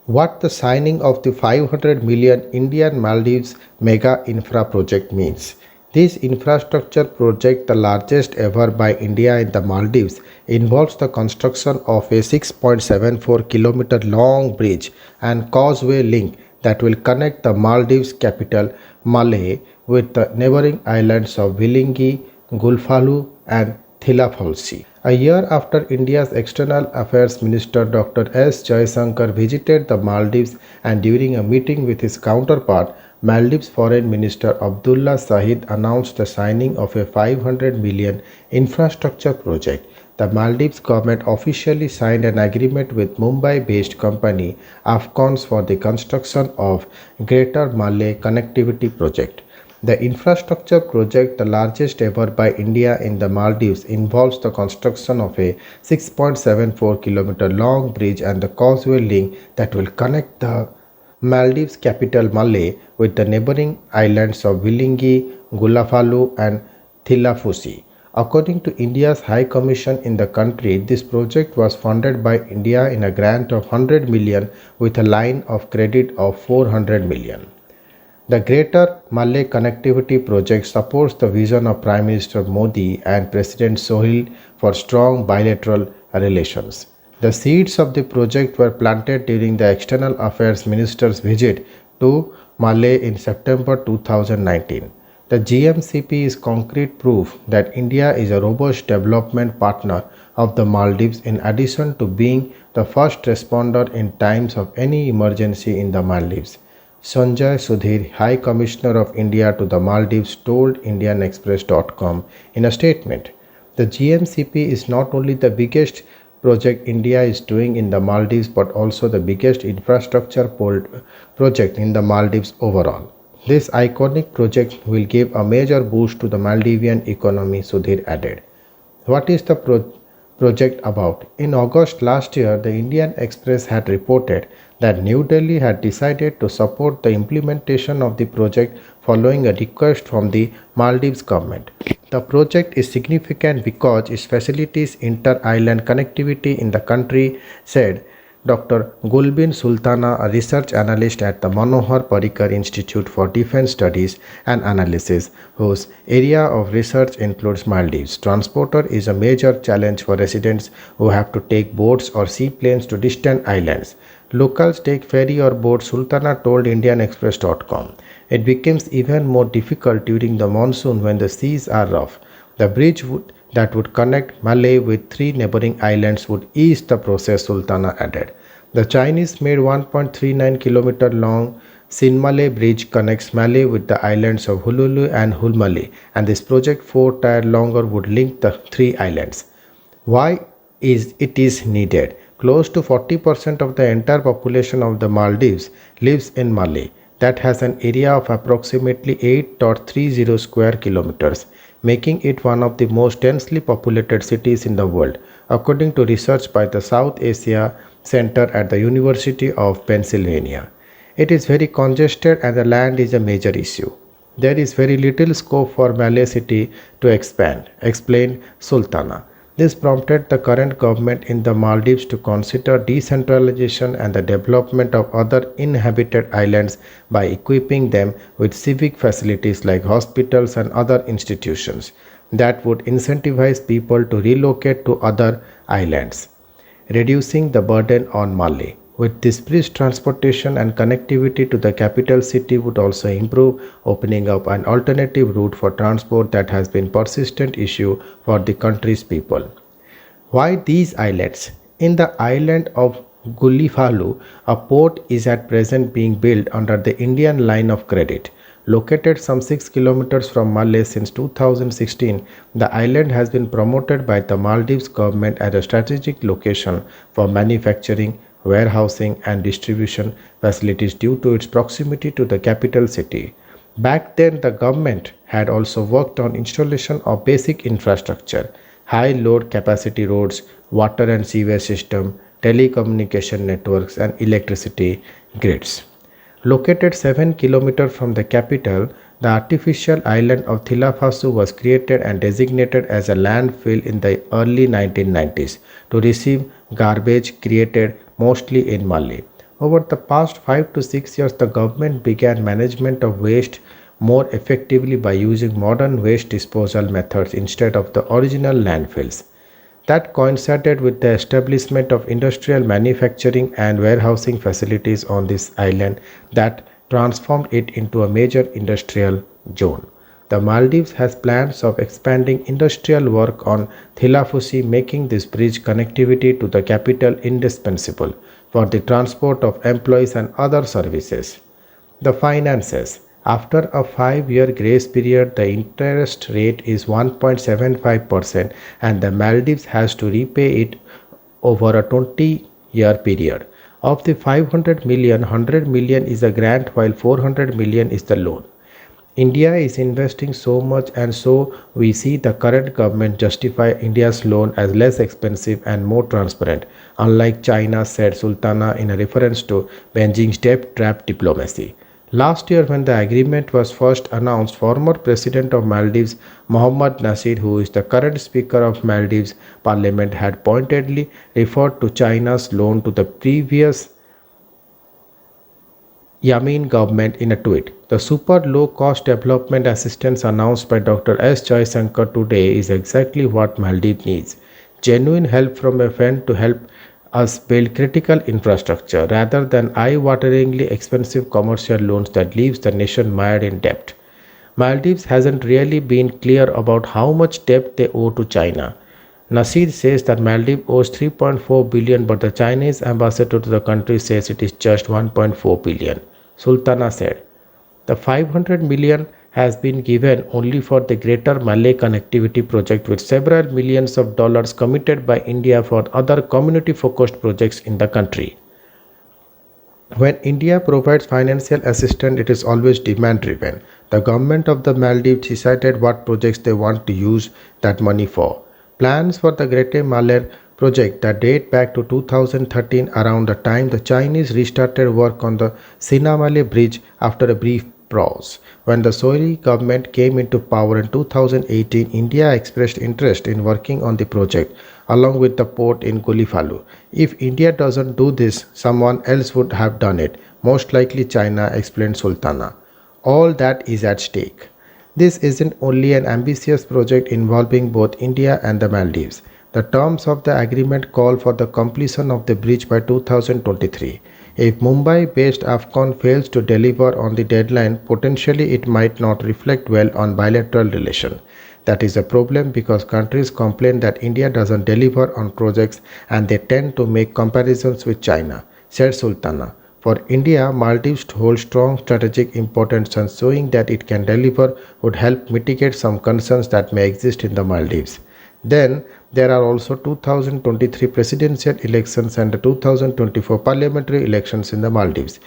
what the signing of the 500 million Indian Maldives mega infra project means. This infrastructure project, the largest ever by India in the Maldives, involves the construction of a 6.74-kilometer long bridge and causeway link that will connect the Maldives capital Malé with the neighboring islands of Vilingi, Gulfalu and Thilafalsi. A year after India's External Affairs Minister Dr. S. Jaishankar visited the Maldives and during a meeting with his counterpart, Maldives Foreign Minister Abdullah Sahid announced the signing of a 500 million infrastructure project. The Maldives government officially signed an agreement with Mumbai-based company Afcons for the construction of Greater Malay Connectivity Project. The infrastructure project, the largest ever by India in the Maldives, involves the construction of a 6.74-kilometer long bridge and the causeway link that will connect the Maldives capital Malé with the neighboring islands of Vilingi, Gulafalu and Thilafusi. According to India's High Commission in the country, this project was funded by India in a grant of 100 million with a line of credit of 400 million. The Greater Malay Connectivity Project supports the vision of Prime Minister Modi and President Sohail for strong bilateral relations. The seeds of the project were planted during the External Affairs Minister's visit to Malay in September 2019. The GMCP is concrete proof that India is a robust development partner of the Maldives in addition to being the first responder in times of any emergency in the Maldives. Sanjay Sudhir, High Commissioner of India to the Maldives, told IndianExpress.com in a statement. The GMCP is not only the biggest project India is doing in the Maldives but also the biggest infrastructure project in the Maldives overall. This iconic project will give a major boost to the Maldivian economy, Sudhir added. What is the project about? In August last year, the Indian Express had reported that New Delhi had decided to support the implementation of the project following a request from the Maldives government. The project is significant because it facilitates inter-island connectivity in the country, said Dr. Gulbin Sultana, a research analyst at the Manohar Parrikar Institute for Defense Studies and Analysis, whose area of research includes Maldives. Transporter is a major challenge for residents who have to take boats or seaplanes to distant islands. Locals take ferry or boat, Sultana told IndianExpress.com. It becomes even more difficult during the monsoon when the seas are rough. The bridge that would connect Malay with three neighboring islands would ease the process, Sultana added. The Chinese-made 1.39-kilometer long Sinmalay Bridge connects Malay with the islands of Hululu and Hulmali, and this project 4 tier longer would link the three islands. Why is it is needed? Close to 40% of the entire population of the Maldives lives in Malay, that has an area of approximately 8.30 square kilometers, making it one of the most densely populated cities in the world, according to research by the South Asia Center at the University of Pennsylvania. It is very congested and the land is a major issue. There is very little scope for Malay city to expand, explained Sultana. This prompted the current government in the Maldives to consider decentralization and the development of other inhabited islands by equipping them with civic facilities like hospitals and other institutions that would incentivize people to relocate to other islands, reducing the burden on Malay. With this bridge, transportation and connectivity to the capital city would also improve, opening up an alternative route for transport that has been a persistent issue for the country's people. Why these islands? In the island of Gullifalu, a port is at present being built under the Indian Line of Credit. Located some 6 kilometers from Malé since 2016, the island has been promoted by the Maldives government as a strategic location for manufacturing, warehousing and distribution facilities due to its proximity to the capital city. Back then, the government had also worked on installation of basic infrastructure, high load capacity roads, water and sewage system, telecommunication networks and electricity grids. Located 7 kilometers from the capital, the artificial island of Thilafasu was created and designated as a landfill in the early 1990s to receive garbage created mostly in Malé. Over the past 5 to 6 years, the government began management of waste more effectively by using modern waste disposal methods instead of the original landfills. That coincided with the establishment of industrial manufacturing and warehousing facilities on this island that transformed it into a major industrial zone. The Maldives has plans of expanding industrial work on Thilafusi, making this bridge connectivity to the capital indispensable for the transport of employees and other services. The finances. After a 5-year grace period, the interest rate is 1.75% and the Maldives has to repay it over a 20-year period. Of the 500 million, 100 million is a grant while 400 million is the loan. India is investing so much, and so we see the current government justify India's loan as less expensive and more transparent, unlike China, said Sultana in a reference to Beijing's debt trap diplomacy. Last year, when the agreement was first announced, former President of Maldives Mohammad Nasir, who is the current Speaker of Maldives Parliament, had pointedly referred to China's loan to the previous Yamin government in a tweet. The super low cost development assistance announced by Dr. S. Jaishankar today is exactly what Maldives needs. Genuine help from a friend to help us build critical infrastructure rather than eye-wateringly expensive commercial loans that leaves the nation mired in debt. Maldives hasn't really been clear about how much debt they owe to China. Nasir says that Maldives owes 3.4 billion, but the Chinese ambassador to the country says it is just 1.4 billion. Sultana said, the 500 million has been given only for the Greater Malay Connectivity Project, with several millions of dollars committed by India for other community-focused projects in the country. When India provides financial assistance, it is always demand driven. The government of the Maldives decided what projects they want to use that money for. Plans for the Greater Malay project that date back to 2013, around the time the Chinese restarted work on the Sinamale Bridge after a brief pause. When the Soiri government came into power in 2018, India expressed interest in working on the project along with the port in Gulifalo. If India doesn't do this, someone else would have done it, most likely China, explained Sultana. All that is at stake. This isn't only an ambitious project involving both India and the Maldives. The terms of the agreement call for the completion of the bridge by 2023. If Mumbai-based Afcon fails to deliver on the deadline, potentially it might not reflect well on bilateral relations. That is a problem because countries complain that India doesn't deliver on projects and they tend to make comparisons with China, said Sultana. For India, Maldives hold strong strategic importance, and showing that it can deliver would help mitigate some concerns that may exist in the Maldives. Then there are also 2023 presidential elections and the 2024 parliamentary elections in the Maldives.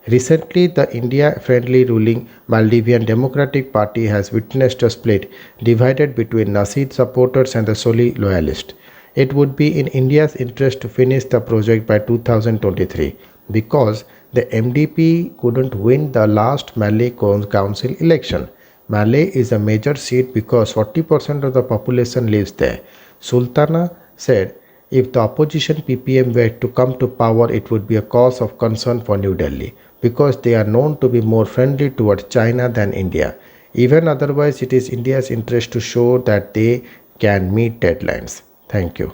Recently, the India-friendly ruling Maldivian Democratic Party has witnessed a split, divided between Nasheed supporters and the Soli loyalists. It would be in India's interest to finish the project by 2023 because the MDP couldn't win the last Malay Council election. Malay is a major seat because 40% of the population lives there. Sultana said if the opposition PPM were to come to power, it would be a cause of concern for New Delhi because they are known to be more friendly towards China than India. Even otherwise, it is India's interest to show that they can meet deadlines. Thank you.